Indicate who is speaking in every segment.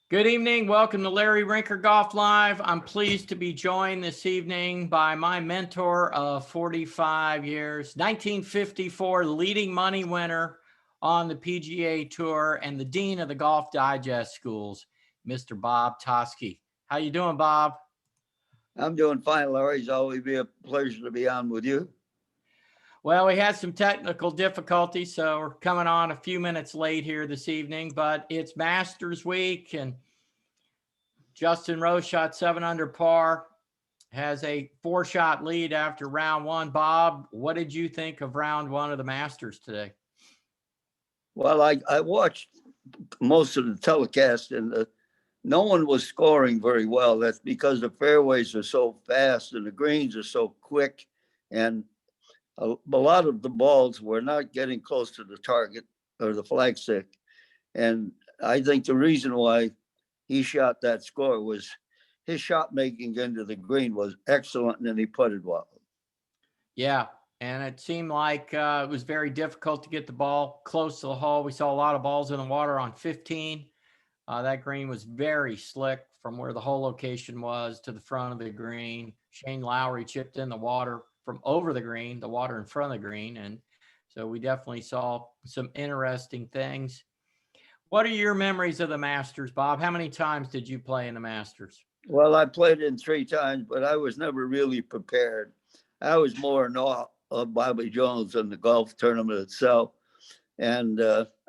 Speaker 1: Good evening. Welcome to Larry Rinker Golf Live. I'm pleased to be joined this evening by my mentor of 45 years, 1954 leading money winner on the PGA Tour and the dean of the Golf Digest schools, Mr. Bob Toski. How you doing, Bob?
Speaker 2: I'm doing fine, Larry. It's always be a pleasure to be on with you.
Speaker 1: Well, we had some technical difficulties, so we're coming on a few minutes late here this evening, but it's Masters week and Justin Rose shot 7 under par, has a 4-shot lead after round one. Bob, what did you think of round one of the Masters today?
Speaker 2: Well, I watched most of the telecast, and no one was scoring very well. That's because the fairways are so fast and the greens are so quick, and a lot of the balls were not getting close to the target or the flagstick. And I think the reason why he shot that score was his shot making into the green was excellent, and then he putted well.
Speaker 1: Yeah, and it seemed like it was very difficult to get the ball close to the hole. We saw a lot of balls in the water on 15. That green was very slick from where the hole location was to the front of the green. Shane Lowry chipped in the water from over the green, the water in front of the green. And so we definitely saw some interesting things. What are your memories of the Masters, Bob? How many times did you play in the Masters?
Speaker 2: Well, I played in 3 times, but I was never really prepared. I was more in awe of Bobby Jones and the golf tournament itself. And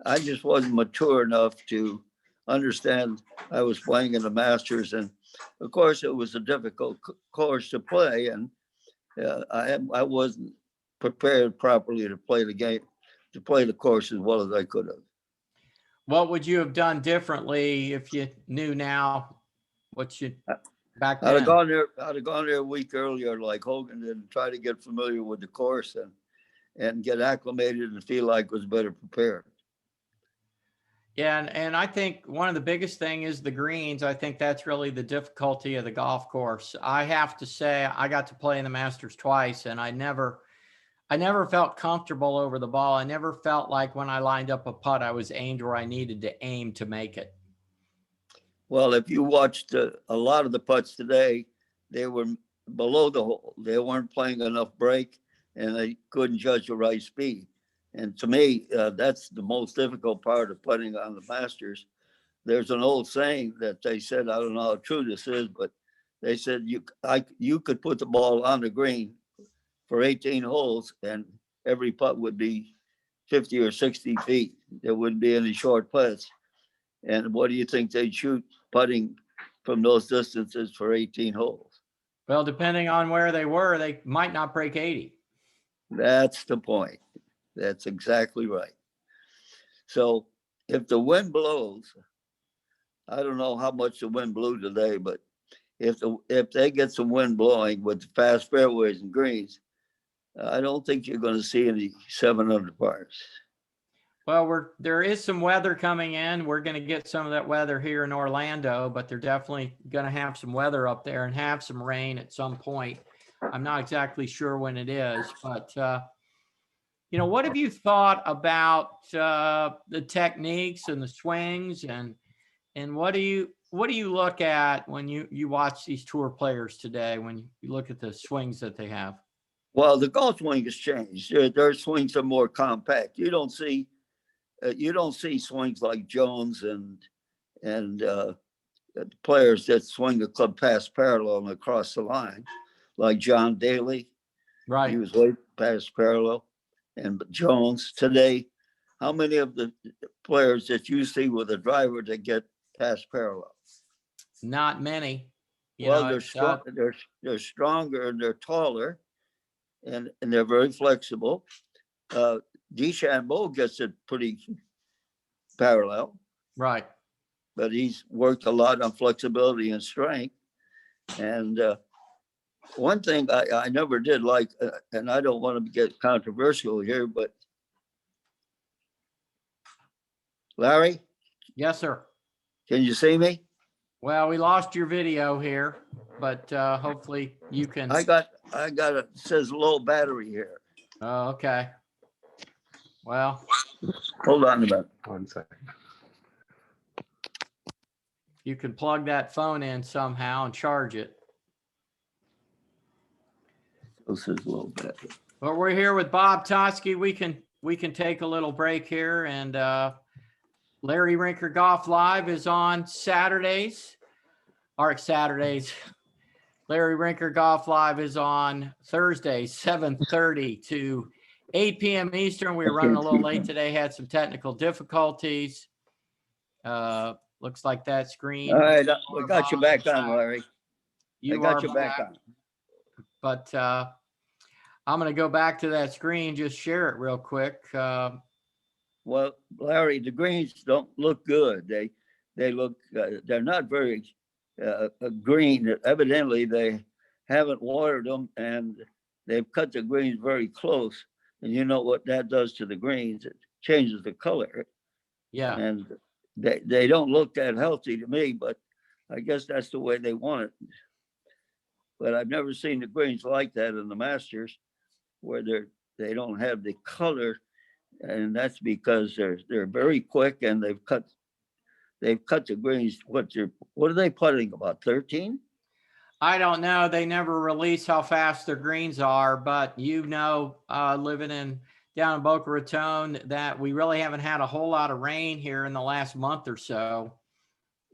Speaker 2: I just wasn't mature enough to understand I was playing in the Masters. And of course, it was a difficult course to play. And I wasn't prepared properly to play the game, to play the course as well as I could have.
Speaker 1: What would you have done differently if you knew now what you back then?
Speaker 2: I'd have gone there a week earlier, like Hogan did, and try to get familiar with the course and get acclimated and feel like I was better prepared.
Speaker 1: Yeah, and I think one of the biggest thing is the greens. I think that's really the difficulty of the golf course. I have to say I got to play in the Masters twice, and I never felt comfortable over the ball. I never felt like when I lined up a putt, I was aimed where I needed to aim to make it.
Speaker 2: Well, if you watched a lot of the putts today, they were below the hole. They weren't playing enough break, and they couldn't judge the right speed. And to me, that's the most difficult part of putting on the Masters. There's an old saying that they said, I don't know how true this is, but they said you could put the ball on the green for 18 holes, and every putt would be 50 or 60 feet. There wouldn't be any short putts. And what do you think they'd shoot putting from those distances for 18 holes?
Speaker 1: Well, depending on where they were, they might not break 80.
Speaker 2: That's the point. That's exactly right. So if the wind blows, I don't know how much the wind blew today, but if they get some wind blowing with the fast fairways and greens, I don't think you're going to see any 7 under pars.
Speaker 1: Well, there is some weather coming in. We're going to get some of that weather here in Orlando, but they're definitely going to have some weather up there and have some rain at some point. I'm not exactly sure when it is, but what have you thought about the techniques and the swings, and what do you look at when you watch these tour players today, when you look at the swings that they have?
Speaker 2: Well, the golf swing has changed. Their swings are more compact. You don't see swings like Jones and players that swing the club past parallel and across the line, like John Daly.
Speaker 1: Right.
Speaker 2: He was way past parallel. And Jones today, how many of the players that you see with a driver that get past parallel?
Speaker 1: Not many.
Speaker 2: They're strong. They're stronger and they're taller, and they're very flexible. DeChambeau gets it pretty parallel.
Speaker 1: Right.
Speaker 2: But he's worked a lot on flexibility and strength. And one thing I never did like, and I don't want to get controversial here, but Larry?
Speaker 1: Yes, sir.
Speaker 2: Can you see me?
Speaker 1: Well, we lost your video here, but hopefully you can.
Speaker 2: I got it says low battery here.
Speaker 1: Oh, okay. Well,
Speaker 2: hold on a minute.
Speaker 3: 1 second.
Speaker 1: you can plug that phone in somehow and charge it.
Speaker 2: This is a little bit.
Speaker 1: But we're here with Bob Toski. We can take a little break here, and Larry Rinker Golf Live is on Saturdays. Larry Rinker Golf Live is on Thursdays, 7:30 to 8 p.m. Eastern. We were running a little late today, had some technical difficulties. Looks like that screen.
Speaker 2: All right, we got you back on, Larry.
Speaker 1: You
Speaker 2: I got
Speaker 1: are
Speaker 2: you back on.
Speaker 1: But I'm going to go back to that screen, just share it real quick.
Speaker 2: Well, Larry, the greens don't look good. They look, they're not very green. Evidently, they haven't watered them, and they've cut the greens very close. And you know what that does to the greens? It changes the color.
Speaker 1: Yeah.
Speaker 2: And they don't look that healthy to me, but I guess that's the way they want it. But I've never seen the greens like that in the Masters, where they don't have the color, and that's because they're very quick, and they've cut the greens. What are they putting, about 13?
Speaker 1: I don't know. They never release how fast their greens are, but living down in Boca Raton, that we really haven't had a whole lot of rain here in the last month or so.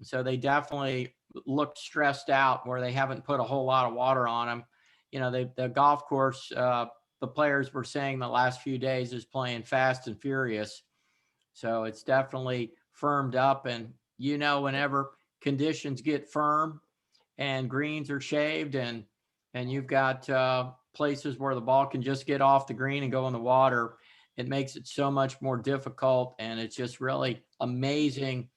Speaker 1: So they definitely looked stressed out, where they haven't put a whole lot of water on them. You know, the golf course, the players were saying the last few days is playing fast and furious. So it's definitely firmed up. And, whenever conditions get firm and greens are shaved, and you've got places where the ball can just get off the green and go in the water, it makes it so much more difficult. And it's just really amazing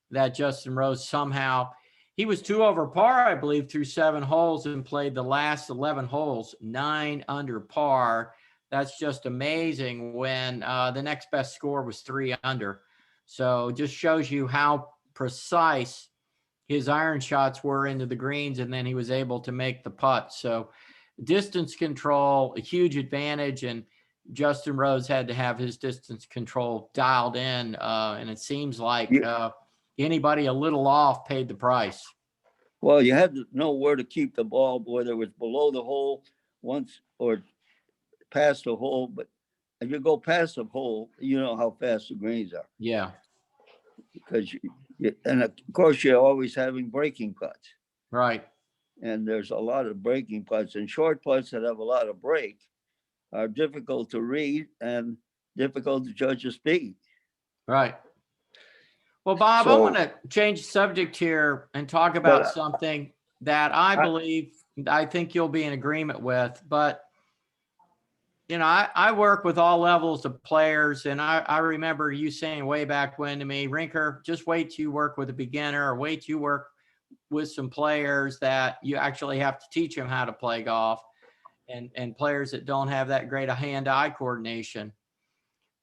Speaker 1: that Justin Rose somehow, he was 2 over par, I believe, through 7 holes, and played the last 11 holes 9 under par. That's just amazing, when the next best score was 3 under. So just shows you how precise his iron shots were into the greens, and then he was able to make the putts. So distance control, a huge advantage, and Justin Rose had to have his distance control dialed in, and it seems like anybody a little off paid the price.
Speaker 2: Well, you had to know where to keep the ball, whether it was below the hole once or past the hole. But if you go past the hole, you know how fast the greens are.
Speaker 1: Yeah.
Speaker 2: Because and of course, you're always having breaking putts.
Speaker 1: Right.
Speaker 2: And there's a lot of breaking putts, and short putts that have a lot of break are difficult to read and difficult to judge the speed.
Speaker 1: Right. Well, Bob, I want to change the subject here and talk about something that I think you'll be in agreement with. But, I work with all levels of players, and I remember you saying way back when to me, Rinker, just wait till you work with a beginner, or wait till you work with some players that you actually have to teach them how to play golf, and players that don't have that great a hand-eye coordination.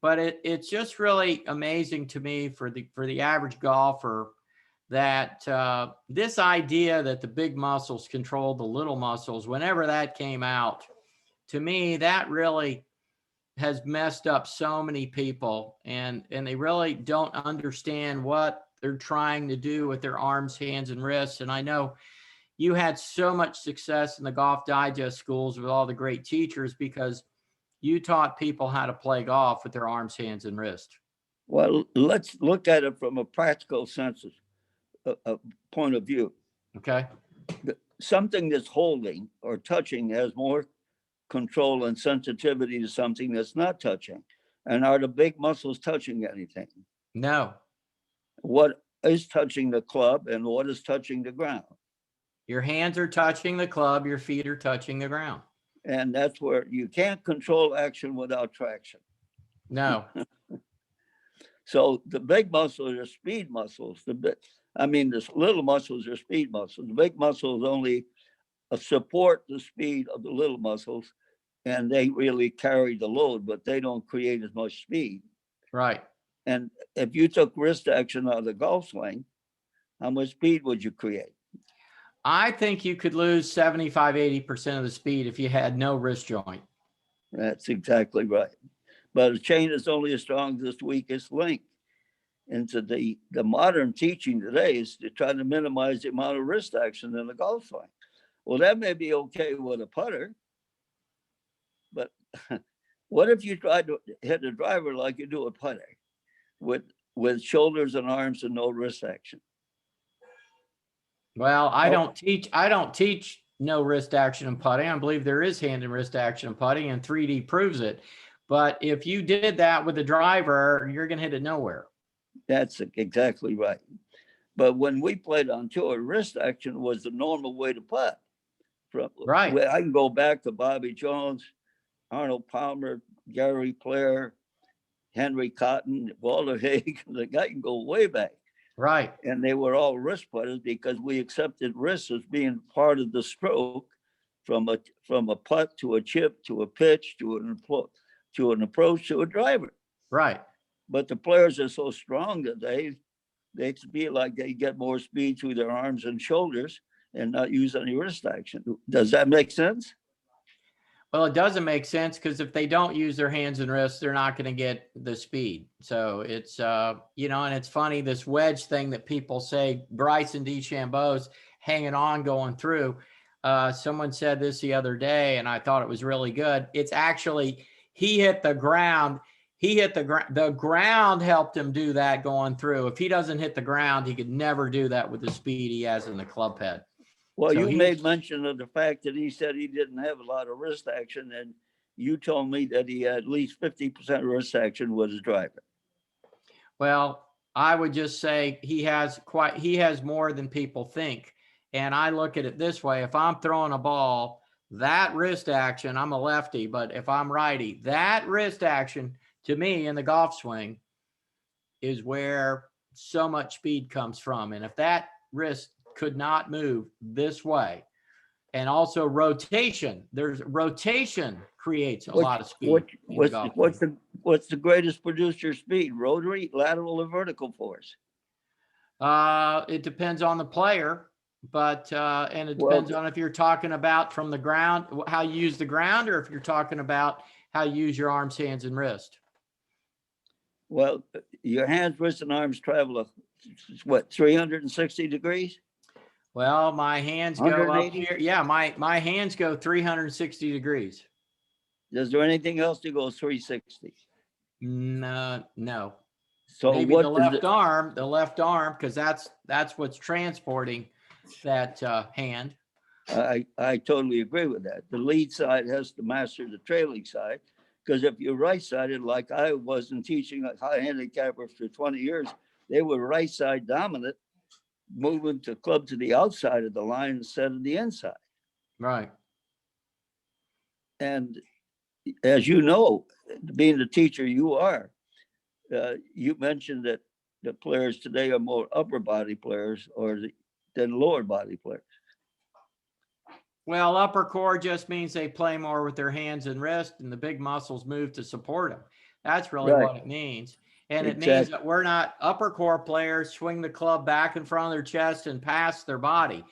Speaker 1: But it's just really amazing to me for the average golfer that this idea that the big muscles control the little muscles, whenever that came out, to me, that really has messed up so many people, and they really don't understand what they're trying to do with their arms, hands, and wrists. And I know you had so much success in the Golf Digest schools with all the great teachers, because you taught people how to play golf with their arms, hands, and wrist.
Speaker 2: Well, let's look at it from a practical sense, point of view.
Speaker 1: Okay.
Speaker 2: Something that's holding or touching has more control and sensitivity to something that's not touching. And are the big muscles touching anything?
Speaker 1: No.
Speaker 2: What is touching the club, and what is touching the ground?
Speaker 1: Your hands are touching the club, your feet are touching the ground.
Speaker 2: And that's where you can't control action without traction.
Speaker 1: No.
Speaker 2: So the big muscles are speed muscles. The little muscles are speed muscles. The big muscles only support the speed of the little muscles, and they really carry the load, but they don't create as much speed.
Speaker 1: Right.
Speaker 2: And if you took wrist action out of the golf swing, how much speed would you create?
Speaker 1: I think you could lose 75, 80% of the speed if you had no wrist joint.
Speaker 2: That's exactly right. But a chain is only as strong as its weakest link. And so the modern teaching today is to try to minimize the amount of wrist action in the golf swing. Well, that may be okay with a putter, but what if you try to hit a driver like you do a putter with shoulders and arms and no wrist action?
Speaker 1: Well, I don't teach no wrist action in putting. I believe there is hand and wrist action in putting, and 3D proves it. But if you did that with a driver, you're going to hit it nowhere.
Speaker 2: That's exactly right. But when we played on tour, wrist action was the normal way to putt.
Speaker 1: Right.
Speaker 2: I can go back to Bobby Jones, Arnold Palmer, Gary Player, Henry Cotton, Walter Haig. The guy can go way back.
Speaker 1: Right.
Speaker 2: And they were all wrist putters because we accepted wrists as being part of the stroke, from a putt to a chip to a pitch to an approach to a driver.
Speaker 1: Right.
Speaker 2: But the players are so strong that they feel like they get more speed through their arms and shoulders and not use any wrist action. Does that make sense?
Speaker 1: Well, it doesn't make sense, because if they don't use their hands and wrists, they're not going to get the speed. So it's, and it's funny, this wedge thing that people say, Bryson DeChambeau's hanging on going through. Someone said this the other day, and I thought it was really good. It's actually, he hit the ground. The ground helped him do that going through. If he doesn't hit the ground, he could never do that with the speed he has in the club head.
Speaker 2: Well, so you made mention of the fact that he said he didn't have a lot of wrist action, and you told me that he had at least 50% wrist action with his driver.
Speaker 1: Well, I would just say he has more than people think. And I look at it this way: if I'm throwing a ball, that wrist action, I'm a lefty, but if I'm righty, that wrist action to me in the golf swing is where so much speed comes from. And if that wrist could not move this way, and also rotation, rotation creates a lot of speed.
Speaker 2: What's the greatest producer speed, rotary, lateral, or vertical force?
Speaker 1: It depends on the player, but and it depends on if you're talking about from the ground, how you use the ground, or if you're talking about how you use your arms, hands, and wrist.
Speaker 2: Well, your hands, wrists, and arms travel 360 degrees?
Speaker 1: Well, my hands go up here. Yeah, my hands go 360 degrees.
Speaker 2: Is there anything else that goes 360?
Speaker 1: No.
Speaker 2: So
Speaker 1: maybe the left arm, because that's what's transporting that hand.
Speaker 2: I totally agree with that. The lead side has to master the trailing side, because if you're right-sided, like I wasn't teaching a high handicapper for 20 years, they were right side dominant, moving the club to the outside of the line instead of the inside.
Speaker 1: Right.
Speaker 2: And as you know, being the teacher you are, you mentioned that the players today are more upper body players than lower body players.
Speaker 1: Well, upper core just means they play more with their hands and wrist, and the big muscles move to support them. That's really what it means. And it means that we're not upper core players swing the club back in front of their chest and past their body.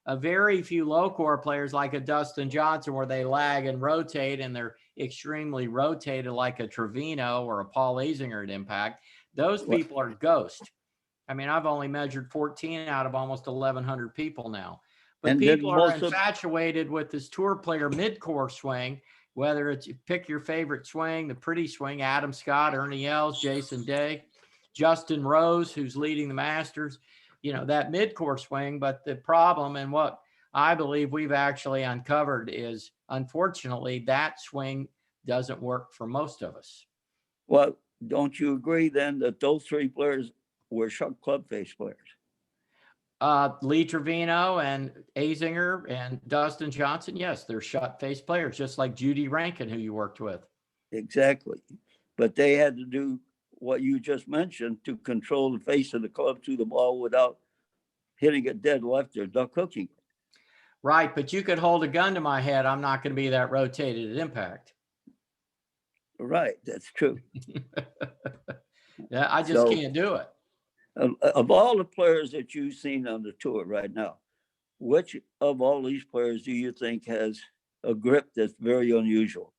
Speaker 1: A very few low core players like a Dustin Johnson, where they lag and rotate, and they're extremely rotated like a Trevino or a Paul Azinger at impact. Those people are ghost. I mean, I've only measured 14 out of almost 1,100 people now. But people are infatuated with this tour player mid-core swing, whether it's pick your favorite swing, the pretty swing, Adam Scott, Ernie Els, Jason Day, Justin Rose, who's leading the Masters, that mid-core swing. But the problem, and what I believe we've actually uncovered, is unfortunately that swing doesn't work for most of us.
Speaker 2: Well, don't you agree then that those three players were shut club face players?
Speaker 1: Lee Trevino and Azinger and Dustin Johnson, yes, they're shut face players, just like Judy Rankin, who you worked with.
Speaker 2: Exactly. But they had to do what you just mentioned to control the face of the club to the ball without hitting it dead left or duck hooking.
Speaker 1: Right, but you could hold a gun to my head. I'm not going to be that rotated at impact.
Speaker 2: Right, that's true.
Speaker 1: Yeah, I just can't do it.
Speaker 2: Of all the players that you've seen on the tour right now, which of all these players do you think has a grip that's very unusual?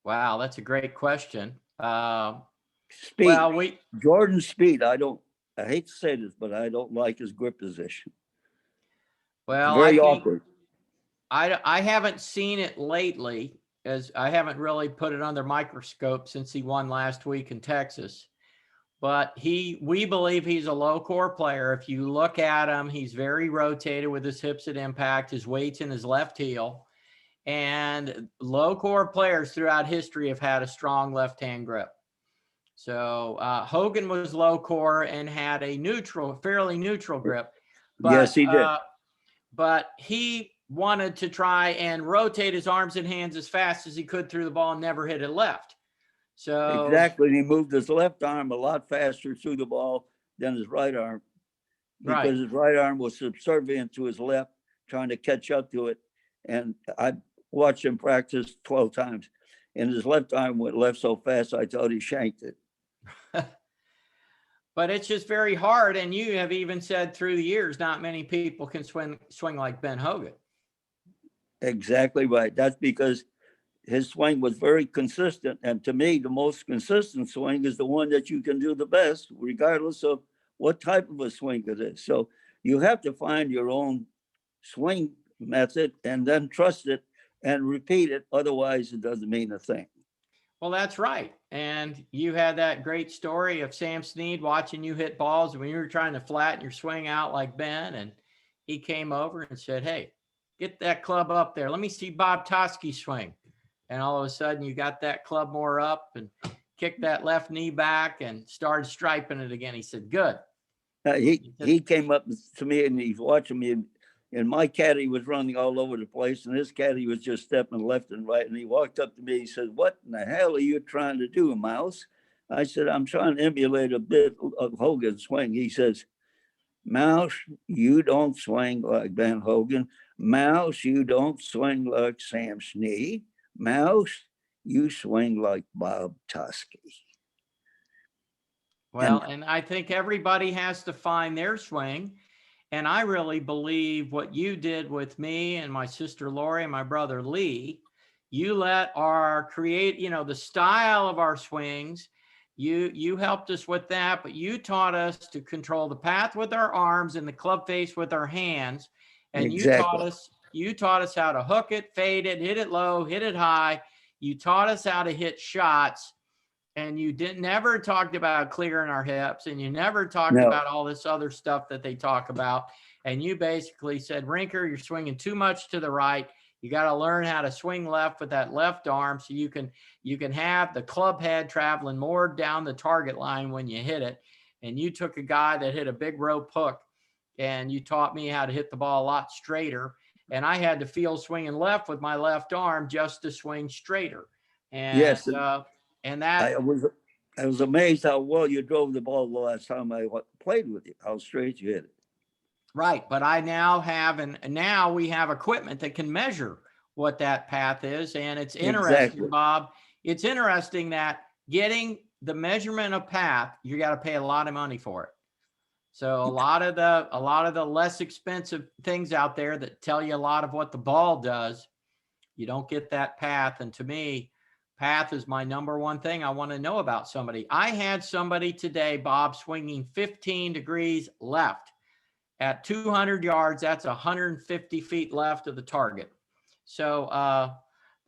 Speaker 1: Wow, that's a great question.
Speaker 2: Speed.
Speaker 1: Well,
Speaker 2: Jordan's speed. I hate to say this, but I don't like his grip position.
Speaker 1: well,
Speaker 2: Very
Speaker 1: I think
Speaker 2: awkward.
Speaker 1: I haven't seen it lately, as I haven't really put it under microscope since he won last week in Texas. But we believe he's a low core player. If you look at him, he's very rotated with his hips at impact, his weight's in his left heel. And low core players throughout history have had a strong left-hand grip. So Hogan was low core and had a fairly neutral grip. But,
Speaker 2: yes, he did.
Speaker 1: But he wanted to try and rotate his arms and hands as fast as he could through the ball and never hit it left. So
Speaker 2: exactly. He moved his left arm a lot faster through the ball than his right arm, because his right arm was subservient to his left, trying to catch up to it. And I watched him practice 12 times, and his left arm went left so fast I thought he shanked it.
Speaker 1: But it's just very hard. And you have even said through the years, not many people can swing like Ben Hogan.
Speaker 2: Exactly right. That's because his swing was very consistent. And to me, the most consistent swing is the one that you can do the best, regardless of what type of a swing it is. So you have to find your own swing method and then trust it and repeat it. Otherwise, it doesn't mean a thing.
Speaker 1: Well, that's right. And you had that great story of Sam Snead watching you hit balls when you were trying to flatten your swing out like Ben. And he came over and said, hey, get that club up there. Let me see Bob Toski swing. And all of a sudden you got that club more up and kicked that left knee back and started striping it again. He said, good.
Speaker 2: He came up to me and he's watching me, and my caddy was running all over the place, and his caddy was just stepping left and right. And he walked up to me. He said, what in the hell are you trying to do, Mouse? I said, I'm trying to emulate a bit of Hogan's swing. He says, Mouse, you don't swing like Ben Hogan. Mouse, you don't swing like Sam Snead. Mouse, you swing like Bob Toski.
Speaker 1: Well, and I think everybody has to find their swing. And I really believe what you did with me and my sister Lori and my brother Lee, you let our create, the style of our swings. You helped us with that, but you taught us to control the path with our arms and the club face with our hands. And
Speaker 2: exactly.
Speaker 1: you taught us how to hook it, fade it, hit it low, hit it high. You taught us how to hit shots. And you never talked about clearing our hips, and you never talked about all this other stuff that they talk about. And you basically said, Rinker, you're swinging too much to the right. You got to learn how to swing left with that left arm so you can have the club head traveling more down the target line when you hit it. And you took a guy that hit a big rope hook, and you taught me how to hit the ball a lot straighter. And I had to feel swinging left with my left arm just to swing straighter. And
Speaker 2: yes.
Speaker 1: And that
Speaker 2: I was amazed how well you drove the ball the last time I played with you, how straight you hit it.
Speaker 1: Right. But I now have, and now we have equipment that can measure what that path is. And it's interesting, exactly. Bob, it's interesting that getting the measurement of path, you got to pay a lot of money for it. So a lot of the less expensive things out there that tell you a lot of what the ball does, you don't get that path. And to me, path is my number one thing I want to know about somebody. I had somebody today, Bob, swinging 15 degrees left at 200 yards. That's 150 feet left of the target. So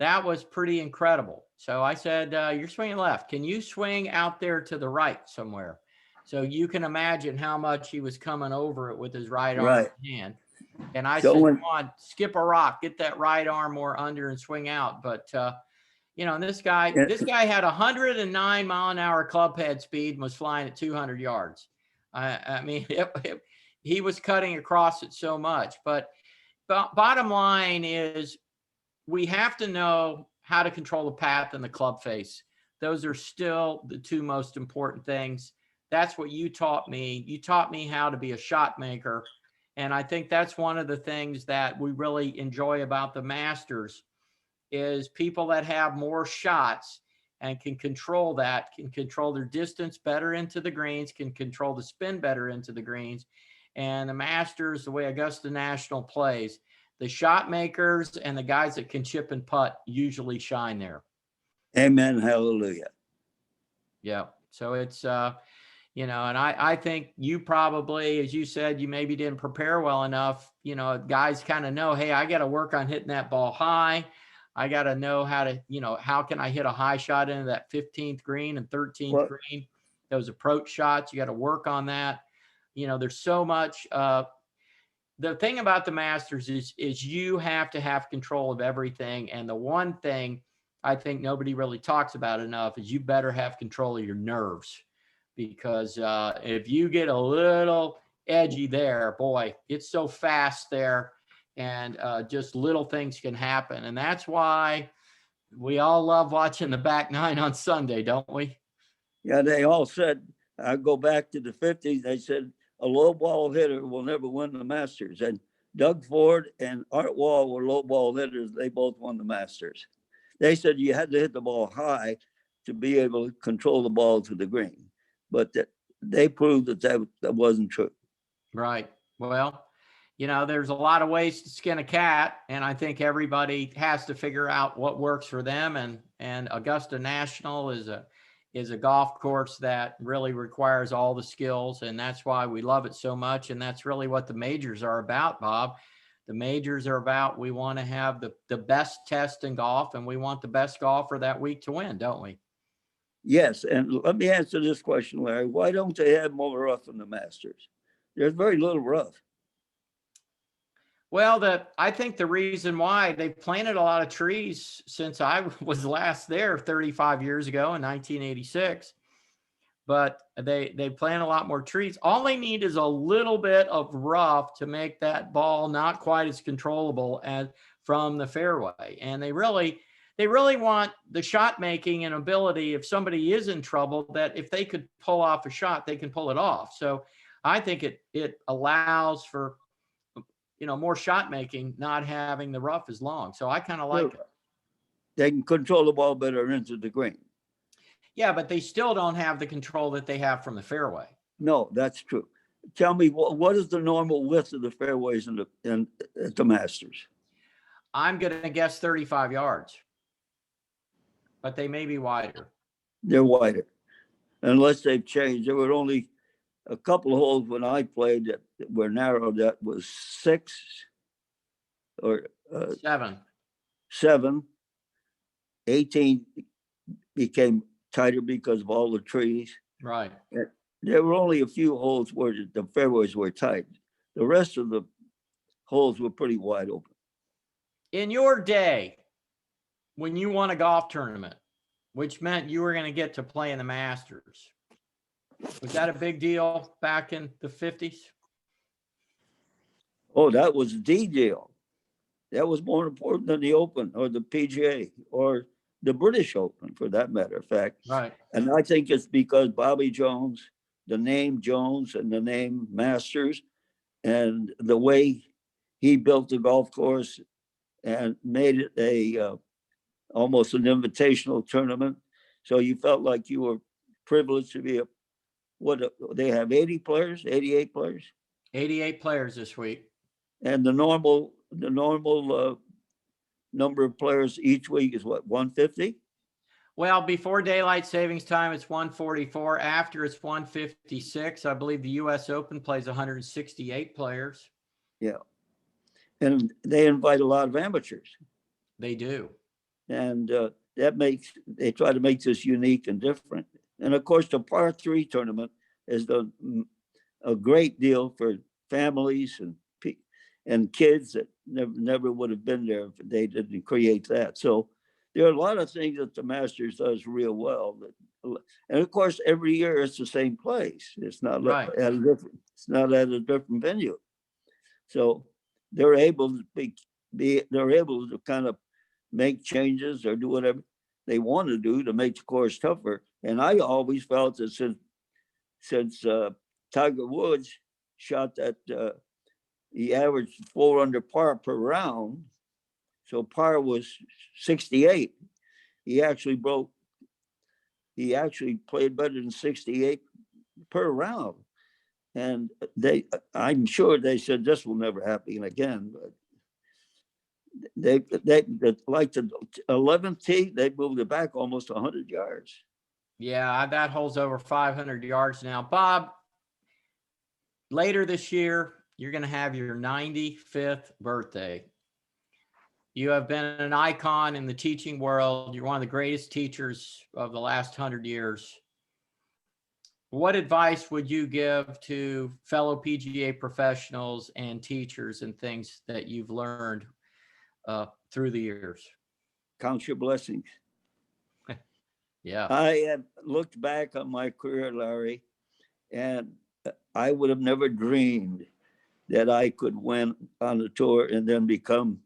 Speaker 1: that was pretty incredible. So I said, you're swinging left. Can you swing out there to the right somewhere? So you can imagine how much he was coming over it with his right arm and hand. And I said, come on, skip a rock, get that right arm more under and swing out. But and this guy had 109 mile an hour club head speed and was flying at 200 yards. I mean, he was cutting across it so much. But bottom line is we have to know how to control the path and the club face. Those are still the two most important things. That's what you taught me. You taught me how to be a shot maker. And I think that's one of the things that we really enjoy about the Masters is people that have more shots and can control that, can control their distance better into the greens, can control the spin better into the greens. And the Masters, the way Augusta National plays, the shot makers and the guys that can chip and putt usually shine there.
Speaker 2: Amen. Hallelujah.
Speaker 1: Yeah. So it's, you know, and I think you probably, as you said, you maybe didn't prepare well enough. You know, guys kind of know, hey, I got to work on hitting that ball high. I got to know how to, you know, how can I hit a high shot into that 15th green and 13th
Speaker 2: Well,
Speaker 1: green? Those approach shots, you got to work on that. You know, there's so much. The thing about the Masters is you have to have control of everything. And the one thing I think nobody really talks about enough is you better have control of your nerves, because if you get a little edgy there, boy, it's so fast there, and just little things can happen. And that's why we all love watching the back nine on Sunday, don't we?
Speaker 2: yeah, they all said, I go back to the 50s, they said a low ball hitter will never win the Masters. And Doug Ford and Art Wall were low ball hitters. They both won the Masters. They said you had to hit the ball high to be able to control the ball to the green. But they proved that wasn't true.
Speaker 1: Right. Well, you know, there's a lot of ways to skin a cat, and I think everybody has to figure out what works for them. And Augusta National is a golf course that really requires all the skills, and that's why we love it so much. And that's really what the majors are about, Bob. The majors are about, we want to have the best test in golf, and we want the best golfer that week to win, don't we?
Speaker 2: Yes, and let me answer this question, Larry. Why don't they have more rough in the Masters? There's very little rough.
Speaker 1: Well, I think the reason why they've planted a lot of trees since I was last there 35 years ago in 1986, but they plant a lot more trees. All they need is a little bit of rough to make that ball not quite as controllable as from the fairway. And they really want the shot making and ability, if somebody is in trouble, that if they could pull off a shot, they can pull it off. So I think it allows for, you know, more shot making, not having the rough as long. So I kind of like it.
Speaker 2: They can control the ball better into the green.
Speaker 1: Yeah, but they still don't have the control that they have from the fairway.
Speaker 2: No, that's true. Tell me, what is the normal width of the fairways at the Masters?
Speaker 1: I'm going to guess 35 yards, but they may be wider.
Speaker 2: They're wider, unless they've changed. There were only a couple of holes when I played that were narrow. That was 6 or 7. 18 became tighter because of all the trees.
Speaker 1: Right.
Speaker 2: There were only a few holes where the fairways were tight. The rest of the holes were pretty wide open.
Speaker 1: In your day, when you won a golf tournament, which meant you were going to get to play in the Masters, was that a big deal back in the 50s?
Speaker 2: Oh, that was the deal. That was more important than the Open or the PGA or the British Open, for that matter of fact.
Speaker 1: Right.
Speaker 2: And I think it's because Bobby Jones, the name Jones and the name Masters, and the way he built the golf course and made it a almost an invitational tournament. So you felt like you were privileged to be they have 80 players, 88 players?
Speaker 1: 88 players this week.
Speaker 2: And the normal number of players each week is what, 150?
Speaker 1: Well, before daylight savings time, it's 144. After, it's 156. I believe the U.S. Open plays 168 players.
Speaker 2: Yeah. And they invite a lot of amateurs.
Speaker 1: They do.
Speaker 2: And they try to make this unique and different. And of course, the par 3 tournament is a great deal for families and kids that never would have been there if they didn't create that. So there are a lot of things that the Masters does real well. And of course, every year it's the same place. It's not
Speaker 1: right.
Speaker 2: at a different venue. So they're able to kind of make changes or do whatever they want to do to make the course tougher. And I always felt that since Tiger Woods shot that, he averaged 4 under par per round. So par was 68. He actually played better than 68 per round. And I'm sure they said this will never happen again, but they like the 11th tee, they moved it back almost 100 yards.
Speaker 1: Yeah, that hole's over 500 yards now. Bob, later this year, you're going to have your 95th birthday. You have been an icon in the teaching world. You're one of the greatest teachers of the last 100 years. What advice would you give to fellow PGA professionals and teachers and things that you've learned through the years?
Speaker 2: Count your blessings.
Speaker 1: Yeah.
Speaker 2: I have looked back on my career, Larry, and I would have never dreamed that I could win on the tour and then become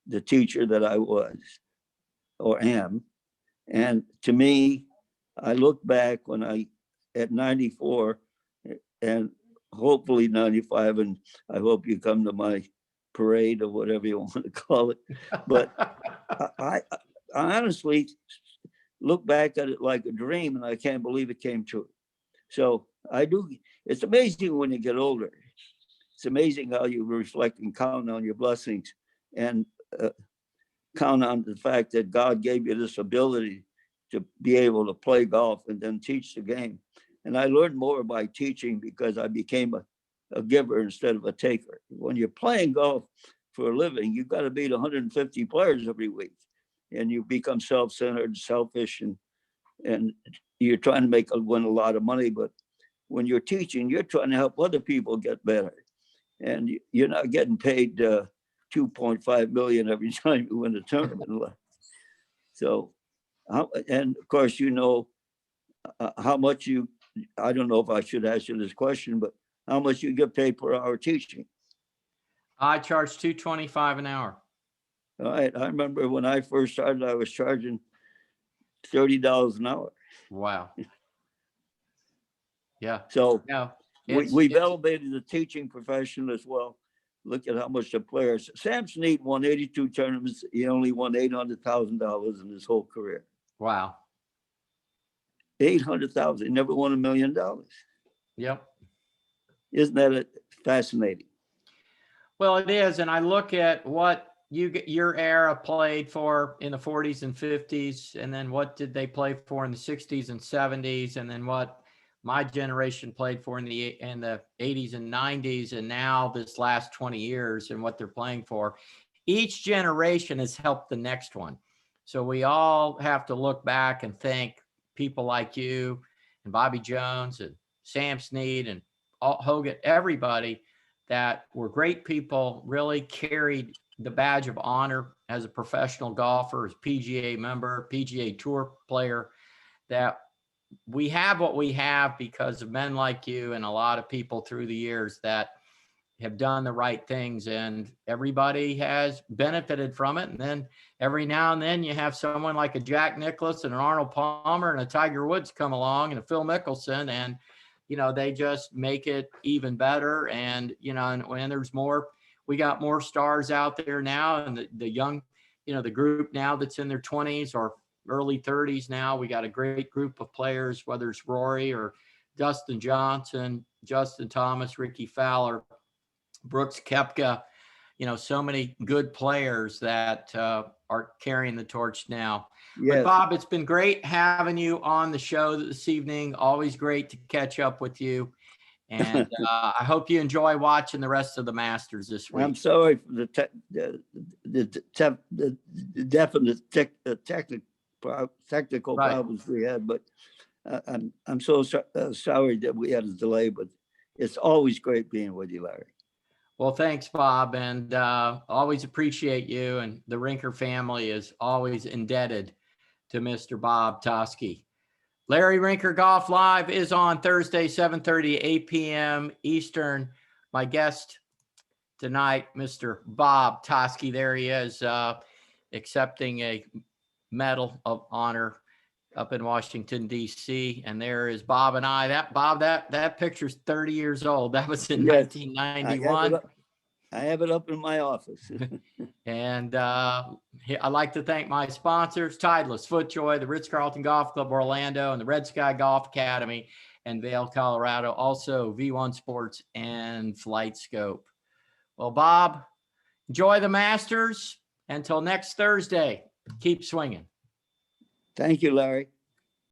Speaker 2: the teacher that I was or am. And to me, I look back when at 94 and hopefully 95, and I hope you come to my parade or whatever you want to call it. But I honestly look back at it like a dream, and I can't believe it came true. So I do. It's amazing when you get older. It's amazing how you reflect and count on your blessings and count on the fact that God gave you this ability to be able to play golf and then teach the game. And I learned more by teaching because I became a giver instead of a taker. When you're playing golf for a living, you've got to beat 150 players every week. And you become self-centered, selfish, and you're trying to win a lot of money. But when you're teaching, you're trying to help other people get better. And you're not getting paid 2.5 million every time you win a tournament. So, and of course, you know how much I don't know if I should ask you this question, but how much you get paid per hour teaching?
Speaker 1: I charge $2.25 an hour.
Speaker 2: All right. I remember when I first started, I was charging $30 an hour.
Speaker 1: Wow. Yeah.
Speaker 2: So
Speaker 1: yeah,
Speaker 2: we've elevated the teaching profession as well. Look at how much the players. Sam Snead won 82 tournaments. He only won $800,000 in his whole career.
Speaker 1: Wow.
Speaker 2: 800,000. He never won $1 million.
Speaker 1: Yep.
Speaker 2: Isn't that fascinating?
Speaker 1: Well, it is. And I look at what your era played for in the 40s and 50s, and then what did they play for in the 60s and 70s, and then what my generation played for in the 80s and 90s, and now this last 20 years and what they're playing for. Each generation has helped the next one. So we all have to look back and thank people like you and Bobby Jones and Sam Snead and Hogan, everybody that were great people, really carried the badge of honor as a professional golfer, as PGA member, PGA Tour player, that we have what we have because of men like you and a lot of people through the years that have done the right things, and everybody has benefited from it. And then every now and then you have someone like a Jack Nicklaus and an Arnold Palmer and a Tiger Woods come along and a Phil Mickelson, and they just make it even better. And and when there's more, we got more stars out there now, and the young, the group now that's in their 20s or early 30s now, we got a great group of players, whether it's Rory or Dustin Johnson, Justin Thomas, Ricky Fowler, Brooks Koepka, so many good players that are carrying the torch now. Yes. But Bob, it's been great having you on the show this evening. Always great to catch up with you. And I hope you enjoy watching the rest of the Masters this week.
Speaker 2: I'm sorry for the definite technical problems we had, but I'm so sorry that we had a delay, but it's always great being with you, Larry.
Speaker 1: Well, thanks, Bob, and always appreciate you. And the Rinker family is always indebted to Mr. Bob Toski. Larry Rinker Golf Live is on Thursday, 7:30 to 8 p.m. Eastern. My guest tonight, Mr. Bob Toski. There he is, accepting a Medal of Honor up in Washington, D.C. And there is Bob and I. That picture's 30 years old. That was in 1991.
Speaker 2: I have it up in my office.
Speaker 1: And I'd like to thank my sponsors, Titleist, FootJoy, the Ritz-Carlton Golf Club Orlando, and the Red Sky Golf Academy in Vail, Colorado. Also, V1 Sports and Flight Scope. Well, Bob, enjoy the Masters. Until next Thursday, keep swinging.
Speaker 2: Thank you, Larry.